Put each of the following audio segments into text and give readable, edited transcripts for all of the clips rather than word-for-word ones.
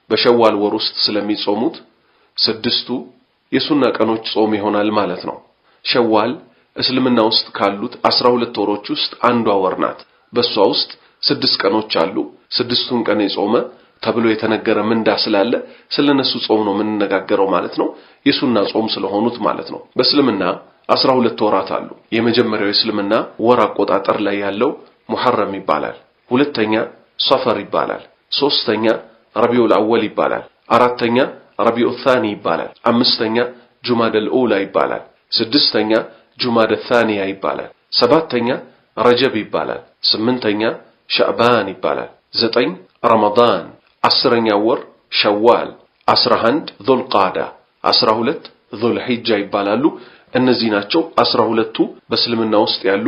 በሸዋል ወር ውስጥ ስለሚጾሙት ስድስቱ የሱና ቀኖች ጾም ይሆናል ማለት ነው። ሸዋል እስልምና ውስጥ ካሉት 12 ወሮች ውስጥ አንዷ ወር ናት። በሷ ውስጥ 6 ቀኖች አሉ። ስድስቱን ቀን የጾመ ተብሎ የተነገረ ምንዳ ስላለ ስለነሱ ጾም ነው የምንነጋገረው ማለት ነው። የሱና ጾም ስለሆኑት ማለት ነው። በእስልምና 12 ወራት አሉ። የመጀመሪያው እስልምና ወር አቆጣጠር ላይ ያለው ሙሐረም ይባላል። ሁለተኛ ሶፈር ይባላል። ሶስተኛ ረቢዑል አወል ይባላል። አራተኛ ረቢዑ ታኒ ይባላል። አምስተኛ ጁማደል ኡላ ይባላል። ስድስተኛ ጁማደ ታኒያ ይባላል። ሰባተኛ ረጀብ ይባላል። ስምንተኛ ሻዕባን ይባላል። 9 ረመዳን፣ 10ኛ ወር ሸዋል፣ 11 ዙልቃዳ፣ 12 ዙልሂጃ ይባላሉ። እነዚህ ናቸው 12ቱ በእስልምና ውስጥ ያሉ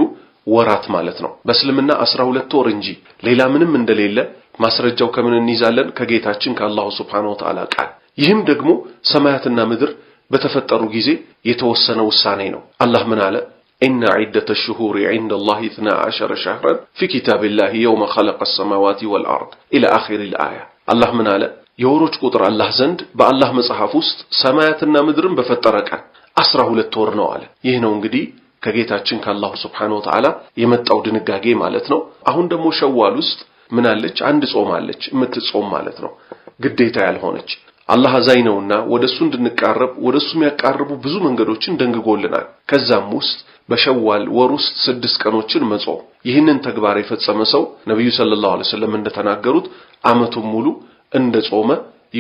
ወራት ማለት ነው። በእስልምና 12 ወር እንጂ ሌላ ምንም እንደሌለ ማስረጃው ከምን እንይዛለን? ከጌታችን ከአላሁ ሱብሓነሁ ወተዓላ ቃል። ይህም ደግሞ ሰማያትና ምድር በተፈጠሩ ጊዜ የተወሰነ ውሳኔ ነው። አላህ ምን አለ? ኢነ ዒደተ ሽሁሪ ዒንደላሂ 12 ሸህረን ፊ ኪታቢላሂ የውመ ኸለቀ ሰማዋቲ ወልአርድ ኢላ አኺሪል አያ። አላህ ምን አለ? የወሮች ቁጥር አላህ ዘንድ በአላህ መጽሐፍ ውስጥ ሰማያትና ምድርን በፈጠረ ቀን 12 ወር ነው አለ። ይህ ነው እንግዲህ ከጌታችን ከአላሁ ሱብሓነሁ ወተዓላ የመጣው ድንጋጌ ማለት ነው። አሁን ደግሞ ሸዋል ውስጥ ምን አለች? አንድ ጾም አለች፣ የምትጾም ማለት ነው፣ ግዴታ ያልሆነች። አላህ አዛኝ ነውና ወደሱ እንድንቃረብ ወደሱ የሚያቃርቡ ብዙ መንገዶችን ደንግጎልናል። ከዛም ውስጥ በሸዋል ወር ውስጥ 6 ቀኖችን መጾም። ይህንን ተግባር የፈጸመ ሰው ነብዩ ሰለላሁ ዐለይሂ ወሰለም እንደተናገሩት ዓመቱን ሙሉ እንደ ጾመ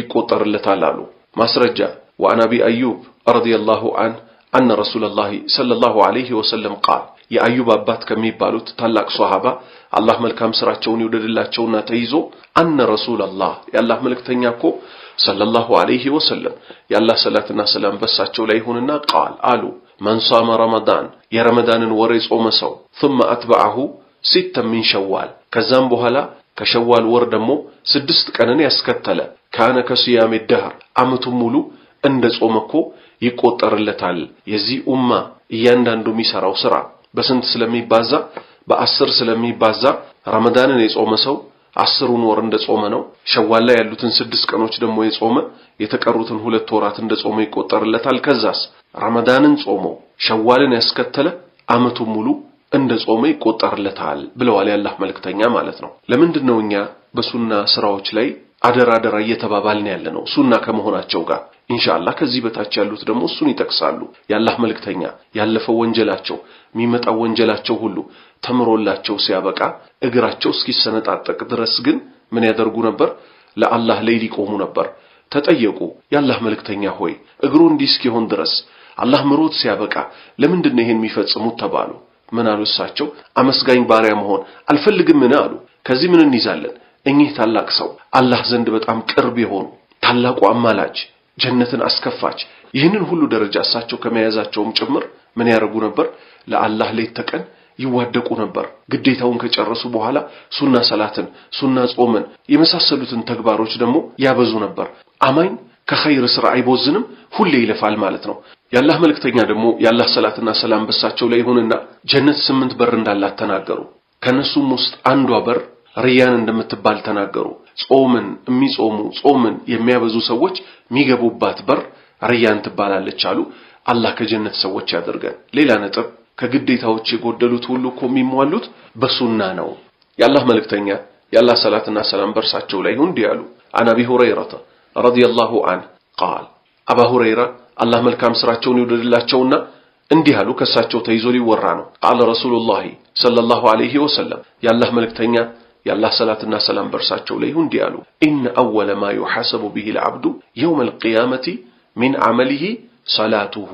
ይቆጠርለታል አሉ። ማስረጃ ወአን አቢ አዩብ ረዲየላሁ ዐንሁ አነ ረሱለላሂ ሰለላሁ ዐለይሂ ወሰለም ቃል፣ የአዩብ አባት ከሚባሉት ታላቅ ሷሃባ አላህ መልካም ስራቸውን ይወደድላቸውና ተይዞ አነ ረሱለላህ የአላህ መልእክተኛ እኮ ሰለላሁ ዐለይሂ ወሰለም የአላህ ሰላትና ሰላም በሳቸው ላይ ይሁንና ቃል አሉ፣ መን ሷመ ረመዳን የረመዳንን ወር የጾመ ሰው ثم أتبعه 6 من ሸዋል ከዛም በኋላ ከሸዋል ወር ደግሞ 6 ቀንን ያስከተለ ካነ ከሲያም الدهر ዓመቱን ሙሉ እንደ ጾመ እኮ ይቆጠርለታል። የዚህ ኡማ እያንዳንዱ የሚሰራው ስራ በስንት ስለሚባዛ? በ10 ስለሚባዛ ረመዳንን የጾመ ሰው 10ን ወር እንደ ጾመ ነው። ሸዋል ላይ ያሉትን 6 ቀኖች ደግሞ የጾመ የተቀሩትን 2 ወራት እንደ ጾመ ይቆጠርለታል። ከዛስ ረመዳንን ጾሞ ሸዋልን ያስከተለ ዓመቱን ሙሉ እንደ ጾመ ይቆጠርለታል ብለዋል የአላህ መልእክተኛ ማለት ነው። ለምንድን ነው እኛ በሱና ስራዎች ላይ አደራ እየተባባልን ያለነው? ሱና ከመሆናቸው ጋር ኢንሻአላህ ከዚህ በታች ያሉት ደግሞ እሱን ይጠቅሳሉ። የአላህ መልእክተኛ ያለፈው ወንጀላቸው የሚመጣው ወንጀላቸው ሁሉ ተምሮላቸው ሲያበቃ እግራቸው እስኪሰነጣጠቅ ድረስ ግን ምን ያደርጉ ነበር? ለአላህ ለይል ይቆሙ ነበር። ተጠየቁ፣ የአላህ መልእክተኛ ሆይ እግሩ እንዲህ እስኪሆን ድረስ አላህ ምሮት ሲያበቃ ለምንድን ነው ይሄን የሚፈጽሙት ተባሉ። ምን አሉ እሳቸው? አመስጋኝ ባሪያ መሆን አልፈልግምን አሉ። ከዚህ ምን እንይዛለን? እኚህ ታላቅ ሰው አላህ ዘንድ በጣም ቅርብ የሆኑ ታላቁ አማላጅ ጀነትን አስከፋች ይህንን ሁሉ ደረጃ እሳቸው ከመያዛቸውም ጭምር ምን ያደርጉ ነበር? ለአላህ ሌት ተቀን ይዋደቁ ነበር። ግዴታውን ከጨረሱ በኋላ ሱና ሰላትን፣ ሱና ጾምን የመሳሰሉትን ተግባሮች ደግሞ ያበዙ ነበር። አማኝ ከኸይር ስራ አይቦዝንም፣ ሁሌ ይለፋል ማለት ነው። የአላህ መልእክተኛ ደግሞ የአላህ ሰላትና ሰላም በሳቸው ላይ ይሁንና ጀነት 8 በር እንዳላት ተናገሩ። ከነሱም ውስጥ አንዷ በር ሪያን እንደምትባል ተናገሩ። ጾምን የሚጾሙ ጾምን የሚያበዙ ሰዎች የሚገቡባት በር ሪያን ትባላለች አሉ። አላህ ከጀነት ሰዎች ያደርገን። ሌላ ነጥብ፣ ከግዴታዎች የጎደሉት ሁሉ እኮ የሚሟሉት በሱና ነው። የአላህ መልእክተኛ የአላህ ሰላትና ሰላም በርሳቸው ላይ ይሁን እንዲህ አሉ። አን አቢ ሁረይራ ረዲየላሁ ዐንሁ ቃል፣ አባ ሁረይራ አላህ መልካም ስራቸውን ይወደድላቸውና እንዲህ አሉ። ከሳቸው ተይዞ ሊወራ ነው። ቃለ ረሱሉላሂ ሰለላሁ ዐለይሂ ወሰለም የአላህ መልእክተኛ የአላህ ሰላትና ሰላም በርሳቸው ላይ ይሁን እንዲህ አሉ። ኢነ አወለ ማ ዩሐሰቡ ቢሂል ዐብዱ የውመል ቂያመቲ ሚን ዐመሊሂ ሰላቱሁ።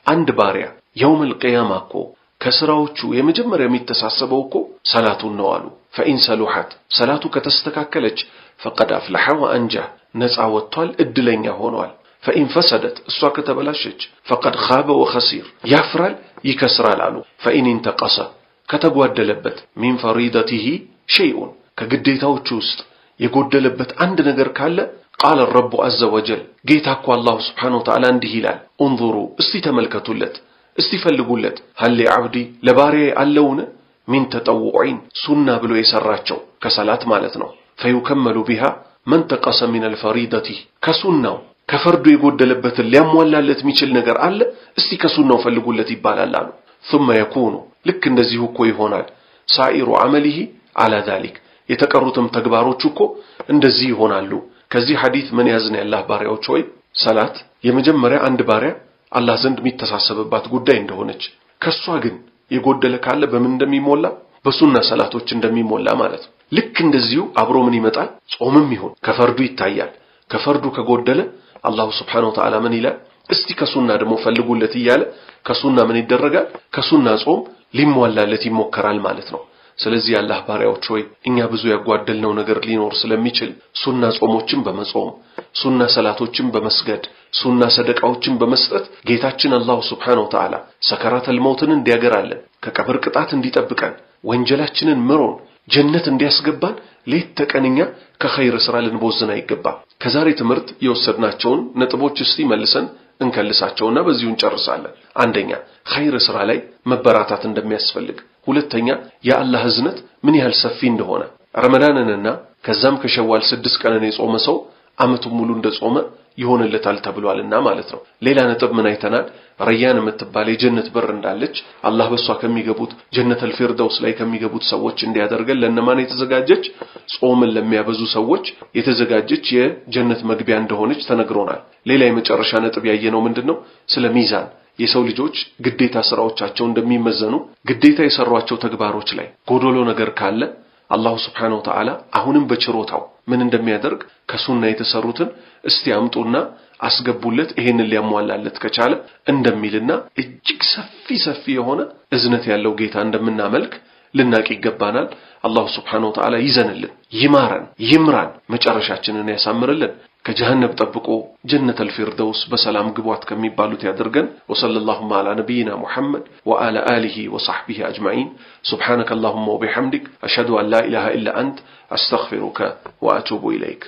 አንድ ባሪያ የውመል ቂያማ እኮ ከስራዎቹ የመጀመሪያ የሚተሳሰበው እኮ ሰላቱን ነው አሉ። ፈኢን ሰሉሐት ሰላቱ ከተስተካከለች ፈቀድ አፍለሐ ወአንጃህ ነፃ ወጥቷል፣ እድለኛ ሆኗል። ፈኢን ፈሰደት እሷ ከተበላሸች ፈቀድ ኻበ ወኸሲር ያፍራል፣ ይከስራል አሉ። ፈኢን እንተቀሰ ከተጓደለበት ሚን ፈሪደቲሂ ሸይኡን ከግዴታዎቹ ውስጥ የጎደለበት አንድ ነገር ካለ ቃለ ረቡ ዐዘ ወጀል ጌታ እኮ አላሁ ስብሓነሁ ወተዓላ እንዲህ ይላል፣ እንዙሩ እስቲ ተመልከቱለት፣ እስቲ ፈልጉለት፣ ሀሊ ዐብዲ ለባሪያዬ አለውን ሚን ተጠውዒን ሱና ብሎ የሰራቸው ከሰላት ማለት ነው። ፈዩከመሉ ቢሃ መን ተቀሰ ሚነል ፈሪደቲ ከሱናው ከፈርዱ የጎደለበትን ሊያሟላለት የሚችል ነገር አለ እስቲ ከሱናው ፈልጉለት ይባላል አሉ። ثم يكون ልክ እንደዚሁ እኮ ይሆናል ሳኢሩ ዐመሊሂ አላ ዛሊክ የተቀሩትም ተግባሮች እኮ እንደዚህ ይሆናሉ። ከዚህ ሐዲስ ምን ያዝን ያላህ ባሪያዎች ሆይ ሰላት የመጀመሪያ አንድ ባሪያ አላህ ዘንድ የሚተሳሰብባት ጉዳይ እንደሆነች ከሷ ግን የጎደለ ካለ በምን እንደሚሞላ በሱና ሰላቶች እንደሚሞላ ማለት ነው። ልክ እንደዚሁ አብሮ ምን ይመጣል ጾምም ይሁን ከፈርዱ ይታያል። ከፈርዱ ከጎደለ አላሁ ሱብሓነሁ ወተዓላ ምን ይላል እስቲ ከሱና ደግሞ ፈልጉለት እያለ ከሱና ምን ይደረጋል ከሱና ጾም ሊሟላለት ይሞከራል ማለት ነው። ስለዚህ አላህ ባሪያዎች ሆይ እኛ ብዙ ያጓደልነው ነገር ሊኖር ስለሚችል ሱና ጾሞችን በመጾም ሱና ሰላቶችን በመስገድ ሱና ሰደቃዎችን በመስጠት ጌታችን አላሁ ሱብሓነሁ ወተዓላ ሰከራተል መውትን እንዲያገራለን ከቀብር ቅጣት እንዲጠብቀን ወንጀላችንን ምሮን ጀነት እንዲያስገባን ሌት ተቀንኛ ከኸይር ስራ ልንቦዝን አይገባም። ከዛሬ ትምህርት የወሰድናቸውን ነጥቦች እስቲ መልሰን እንከልሳቸውና በዚሁ እንጨርሳለን። አንደኛ ኸይር ስራ ላይ መበራታት እንደሚያስፈልግ፣ ሁለተኛ የአላህ እዝነት ምን ያህል ሰፊ እንደሆነ ረመዳንንና ከዛም ከሸዋል 6 ቀንን የጾመ ሰው አመቱን ሙሉ እንደጾመ ይሆንለታል ተብሏልና ማለት ነው። ሌላ ነጥብ ምን አይተናል ረያን የምትባል የጀነት በር እንዳለች አላህ በሷ ከሚገቡት ጀነተል ፊርደውስ ላይ ከሚገቡት ሰዎች እንዲያደርገን ለነማን የተዘጋጀች ጾምን ለሚያበዙ ሰዎች የተዘጋጀች የጀነት መግቢያ እንደሆነች ተነግሮናል። ሌላ የመጨረሻ ነጥብ ያየነው ምንድነው ስለ ሚዛን የሰው ልጆች ግዴታ ስራዎቻቸው እንደሚመዘኑ ግዴታ የሰሯቸው ተግባሮች ላይ ጎዶሎ ነገር ካለ አላሁ ሱብሓነሁ ወተዓላ አሁንም በችሮታው ምን እንደሚያደርግ ከሱና የተሰሩትን እስቲ አምጡና አስገቡለት ይሄንን ሊያሟላለት ከቻለ እንደሚልና እጅግ ሰፊ የሆነ እዝነት ያለው ጌታ እንደምናመልክ ልናቅ ይገባናል። አላሁ ሱብሓነሁ ወተዓላ ይዘንልን፣ ይማረን፣ ይምራን፣ መጨረሻችንን ያሳምርልን። ከጀሃነም ጠብቆ ጀነተል ፊርደውስ በሰላም ግቧት ከሚባሉት ያድርገን። ወሰለላሁ ዐላ ነቢይና ሙሐመድ ወዐላ አሊሂ ወሰሕቢሂ አጅመዒን። ሱብሓነከ አላሁመ ወቢሐምዲክ አሽሀዱ አን ላ ኢላሃ ኢላ አንተ አስተግፊሩከ ወአቱቡ ኢለይክ።